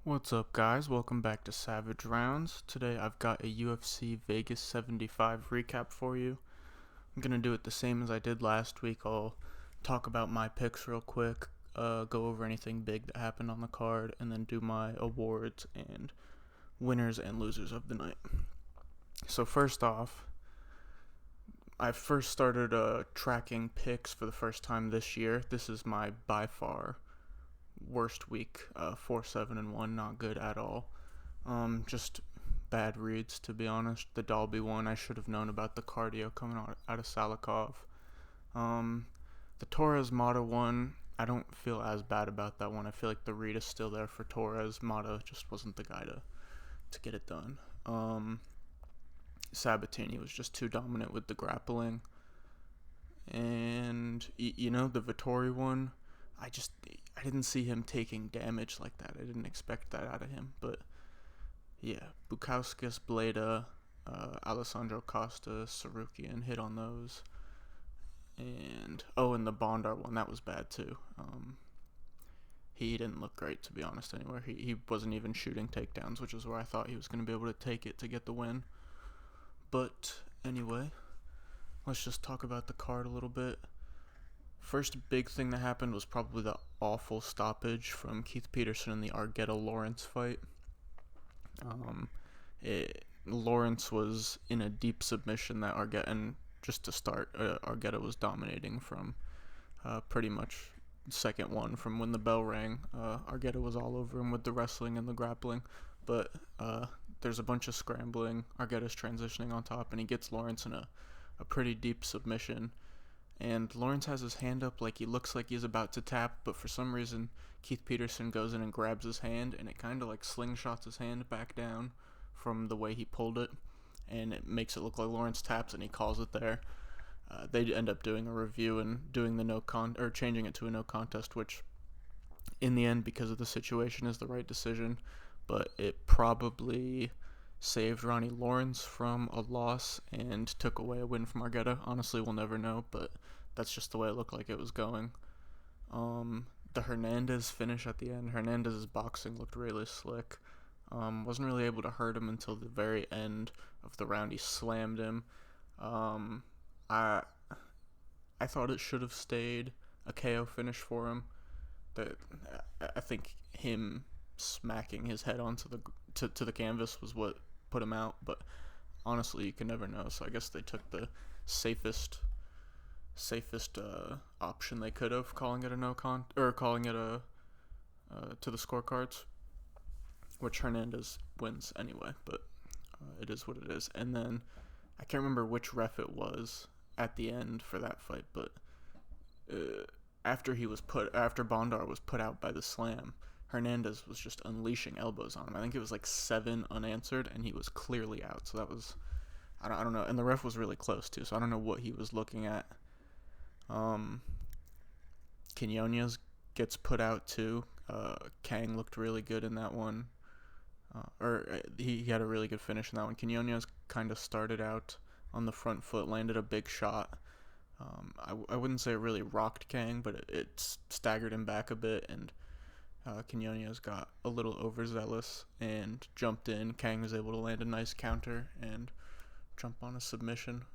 What's up, guys? Welcome back to Savage Rounds. Today I've got a UFC Vegas 75 recap for you. I'm going to do it the same as I did last week. I'll talk about my picks real quick, go over anything big that happened on the card, and then do my awards and winners and losers of the night. So first off, I first started tracking picks for the first time this year. This is my by far worst week, 4-7-1, not good at all. Just bad reads, to be honest. The Dalby one, I should have known about the cardio coming out of Salikov. The Torres Mata one, I don't feel as bad about that one. I feel like the read is still there for Torres. Mata just wasn't the guy to get it done. Sabatini was just too dominant with the grappling. And, the Vettori one, I didn't see him taking damage like that. I didn't expect that out of him. But, yeah, Bukauskas, Bleda, Alessandro Costa, Sarukian hit on those. And the Bondar one, that was bad too. He didn't look great, to be honest, anywhere. He wasn't even shooting takedowns, which is where I thought he was going to be able to take it to get the win. But, anyway, let's just talk about the card a little bit. First big thing that happened was probably the awful stoppage from Keith Peterson in the Argueta-Lawrence fight. Lawrence was in a deep submission that and just to start, Argueta was dominating from pretty much second one from when the bell rang. Argueta was all over him with the wrestling and the grappling, but there's a bunch of scrambling. Argueta's transitioning on top, and he gets Lawrence in a pretty deep submission. And Lawrence has his hand up like he looks like he's about to tap, but for some reason Keith Peterson goes in and grabs his hand, and it kind of like slingshots his hand back down from the way he pulled it, and it makes it look like Lawrence taps, and he calls it there. They end up doing a review and doing the changing it to a no contest, which in the end, because of the situation, is the right decision, but it probably saved Ronnie Lawrence from a loss and took away a win from Argueta. Honestly, we'll never know, but that's just the way it looked like it was going. The Hernandez finish at the end, Hernandez's boxing looked really slick. Wasn't really able to hurt him until the very end of the round. He slammed him. I thought it should have stayed a KO finish for him. I think him smacking his head onto the canvas was what put him out, but honestly, you can never know. So I guess they took the safest option they could have, calling it a calling it a to the scorecards, which Hernandez wins anyway. But it is what it is. And then I can't remember which ref it was at the end for that fight, but after Bondar was put out by the slam, Hernandez was just unleashing elbows on him. I think it was like 7 unanswered, and he was clearly out. So that was, I don't know. And the ref was really close too, so I don't know what he was looking at. Cannonier gets put out too. Kang looked really good in that one. He had a really good finish in that one. Cannonier kind of started out on the front foot, landed a big shot. I wouldn't say it really rocked Kang, but it staggered him back a bit, and Cannonier's got a little overzealous and jumped in. Kang was able to land a nice counter and jump on a submission.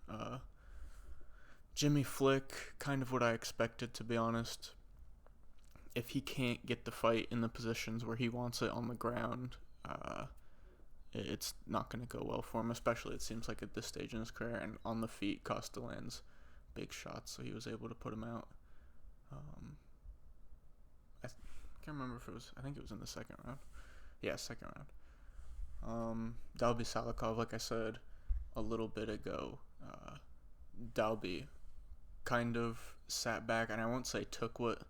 Jimmy Flick, kind of what I expected, to be honest. If he can't get the fight in the positions where he wants it on the ground, it's not going to go well for him, especially it seems like at this stage in his career. And on the feet, Costa lands big shots, so he was able to put him out. I can't remember if it was, I think it was in the second round. Yeah, second round. Dalby Salikov, like I said a little bit ago, Dalby kind of sat back, and I won't say took what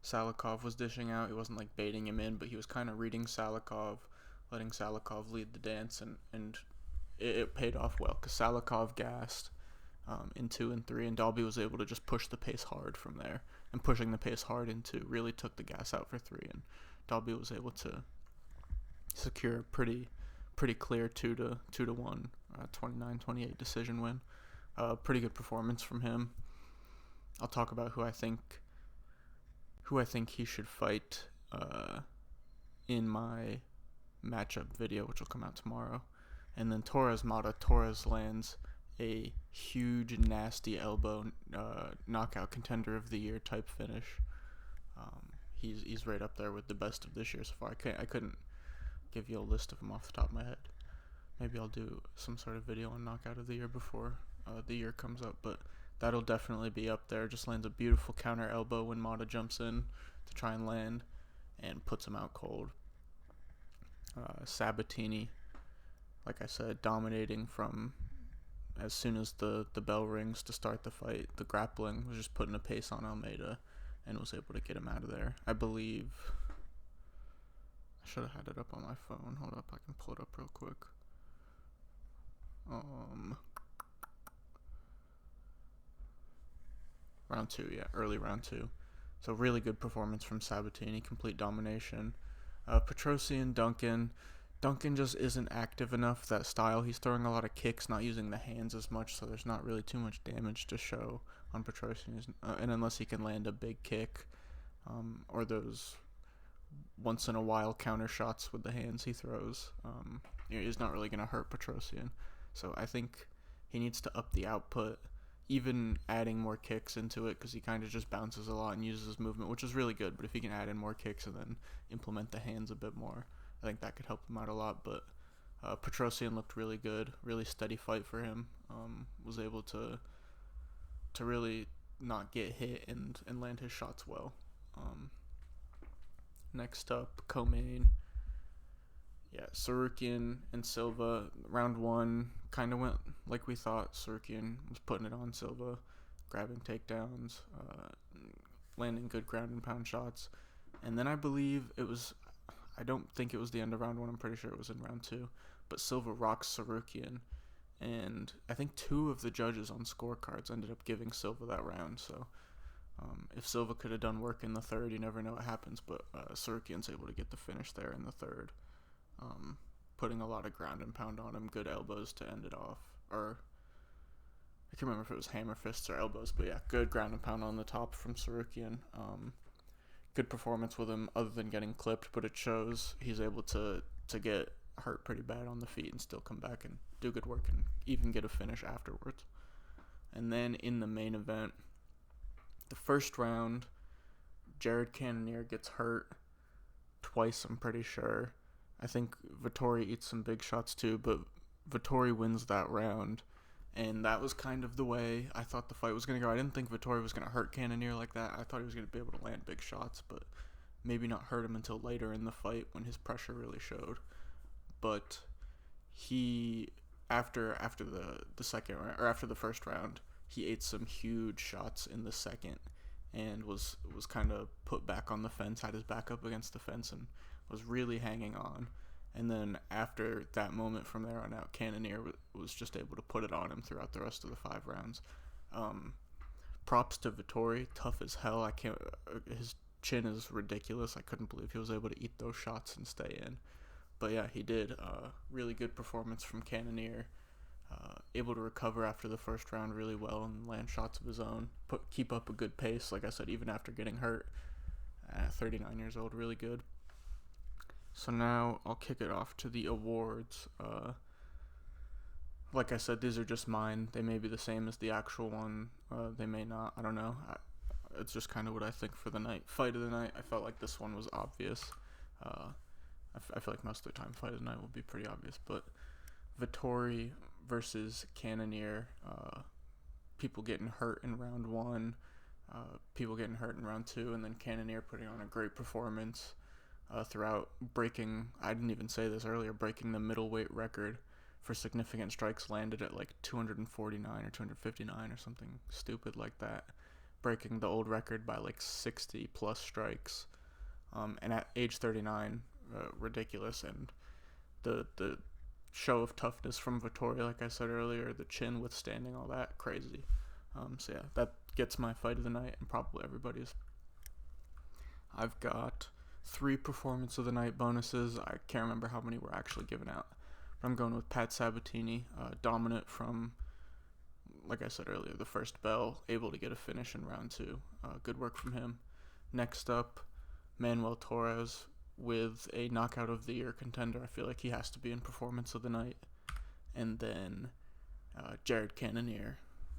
Salikov was dishing out. He wasn't like baiting him in, but he was kind of reading Salikov, letting Salikov lead the dance, and it paid off well, because Salikov gassed in 2 and 3, and Dalby was able to just push the pace hard from there, and pushing the pace hard in 2 really took the gas out for 3, and Dalby was able to secure a pretty clear 2-1 29-28 decision win. Pretty good performance from him. I'll talk about who I think he should fight in my matchup video, which will come out tomorrow. And then Torres Mata. Torres lands a huge, nasty elbow, knockout contender of the year type finish. He's right up there with the best of this year so far. I couldn't give you a list of them off the top of my head. Maybe I'll do some sort of video on knockout of the year before the year comes up, but that'll definitely be up there. Just lands a beautiful counter elbow when Mata jumps in to try and land and puts him out cold. Sabatini, like I said, dominating from as soon as the bell rings to start the fight. The grappling was just putting a pace on Almeida and was able to get him out of there. I believe I should have had it up on my phone. Hold up, I can pull it up real quick. Round 2, yeah, early round 2. So really good performance from Sabatini, complete domination. Petrosian, Duncan just isn't active enough, that style. He's throwing a lot of kicks, not using the hands as much, so there's not really too much damage to show on Petrosian. And unless he can land a big kick, or those once-in-a-while counter shots with the hands he throws, he's not really going to hurt Petrosian. So I think he needs to up the output, even adding more kicks into it, because he kind of just bounces a lot and uses his movement, which is really good. But if he can add in more kicks and then implement the hands a bit more, I think that could help him out a lot. But Petrosian looked really good, really steady fight for him. Was able to really not get hit and land his shots well. Next up, co-main. Yeah, Sarukian and Silva. Round 1 kind of went like we thought. Sarukian was putting it on Silva, grabbing takedowns, landing good ground and pound shots. And then I believe I don't think it was the end of round 1. I'm pretty sure it was in round 2. But Silva rocks Sarukian. And I think 2 of the judges on scorecards ended up giving Silva that round. So if Silva could have done work in the third, you never know what happens. But Sarukian's able to get the finish there in the third. Putting a lot of ground and pound on him, good elbows to end it off, or I can't remember if it was hammer fists or elbows, but yeah, good ground and pound on the top from Sarukian. Good performance with him other than getting clipped, but it shows he's able to get hurt pretty bad on the feet and still come back and do good work and even get a finish afterwards. And then in the main event, the first round, Jared Cannonier gets hurt twice, I'm pretty sure. I think Vettori eats some big shots too, but Vettori wins that round, and that was kind of the way I thought the fight was going to go. I didn't think Vettori was going to hurt Cannonier like that. I thought he was going to be able to land big shots, but maybe not hurt him until later in the fight when his pressure really showed. But he, after the second round, or after the first round, he ate some huge shots in the second and was kind of put back on the fence, had his back up against the fence, and was really hanging on. And then after that moment from there on out, Cannonier was just able to put it on him throughout the rest of the 5 rounds. Props to Vettori, tough as hell. His chin is ridiculous. I couldn't believe he was able to eat those shots and stay in. But yeah, he did. Really good performance from Cannonier. Able to recover after the first round really well and land shots of his own. Keep up a good pace, like I said, even after getting hurt. 39 years old, really good. So now I'll kick it off to the awards. Like I said, these are just mine. They may be the same as the actual one. They may not. I don't know. It's just kind of what I think for the night. Fight of the night, I felt like this one was obvious. I feel like most of the time fight of the night will be pretty obvious. But Vettori versus Cannonier, people getting hurt in round 1, people getting hurt in round 2, and then Cannonier putting on a great performance. Throughout, breaking, I didn't even say this earlier, breaking the middleweight record for significant strikes, landed at like 249 or 259 or something stupid like that, breaking the old record by like 60 plus strikes, and at age 39, ridiculous. And the show of toughness from Vettori, like I said earlier, the chin withstanding all that, crazy. So yeah, that gets my fight of the night and probably everybody's. I've got 3 performance of the night bonuses. I can't remember how many were actually given out, but I'm going with Pat Sabatini, dominant from, like I said earlier, the first bell, able to get a finish in round 2. Good work from him. Next up, Manuel Torres, with a knockout of the year contender. I feel like he has to be in performance of the night. And then Jared Cannonier.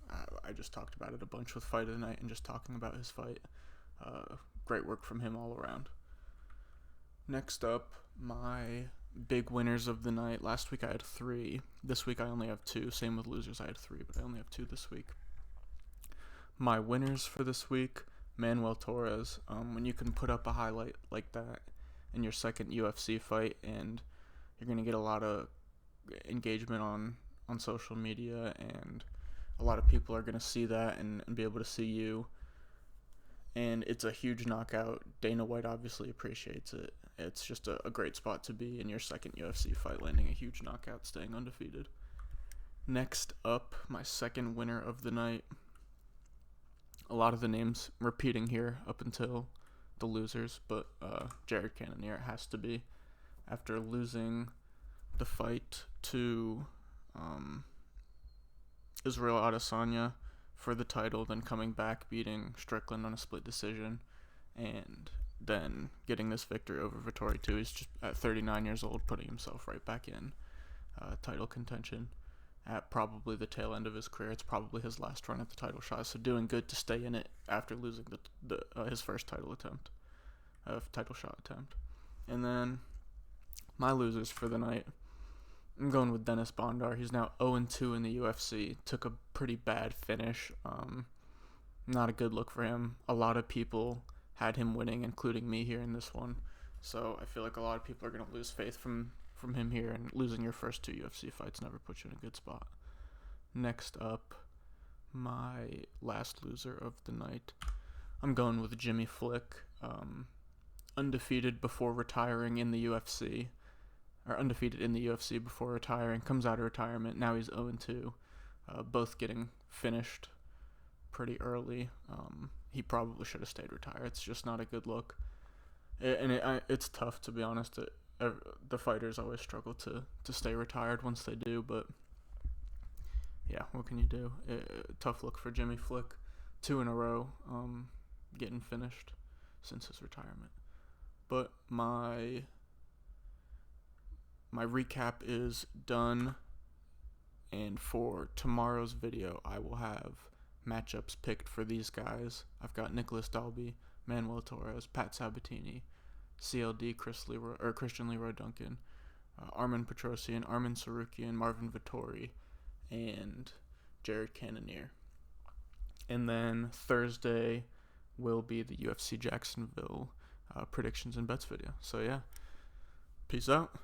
I just talked about it a bunch with fight of the night and just talking about his fight. Great work from him all around. Next up, my big winners of the night. Last week I had 3. This week I only have 2. Same with losers. I had 3, but I only have 2 this week. My winners for this week, Manuel Torres. When you can put up a highlight like that in your second UFC fight, and you're going to get a lot of engagement on social media, and a lot of people are going to see that and be able to see you. And it's a huge knockout. Dana White obviously appreciates it. It's just a great spot to be in your second UFC fight, landing a huge knockout, staying undefeated. Next up, my second winner of the night. A lot of the names repeating here up until the losers, but Jared Cannonier has to be. After losing the fight to Israel Adesanya for the title, then coming back, beating Strickland on a split decision, and then getting this victory over Vettori too. He's just at 39 years old, putting himself right back in title contention at probably the tail end of his career. It's probably his last run at the title shot, so doing good to stay in it after losing his first title shot attempt. And then my losers for the night, I'm going with Dennis Bondar. He's now 0-2 in the UFC. Took a pretty bad finish. Not a good look for him. A lot of people had him winning, including me here in this one. So I feel like a lot of people are going to lose faith from him here, and losing your first 2 UFC fights never puts you in a good spot. Next up, my last loser of the night, I'm going with Jimmy Flick. Undefeated before retiring in the UFC. Or undefeated in the UFC before retiring, comes out of retirement, now he's 0-2, both getting finished pretty early. He probably should have stayed retired. It's just not a good look, it's tough, to be honest. The fighters always struggle to stay retired once they do, but yeah, what can you do? Tough look for Jimmy Flick, 2 in a row, getting finished since his retirement. But my recap is done, and for tomorrow's video I will have matchups picked for these guys. I've got Nicholas Dalby, Manuel Torres, Pat Sabatini, CLD Christian Leroy Duncan, Armin Petrosian, Armin Sarukian, Marvin Vettori, and Jared Cannonier. And then Thursday will be the UFC Jacksonville predictions and bets video. So yeah, peace out.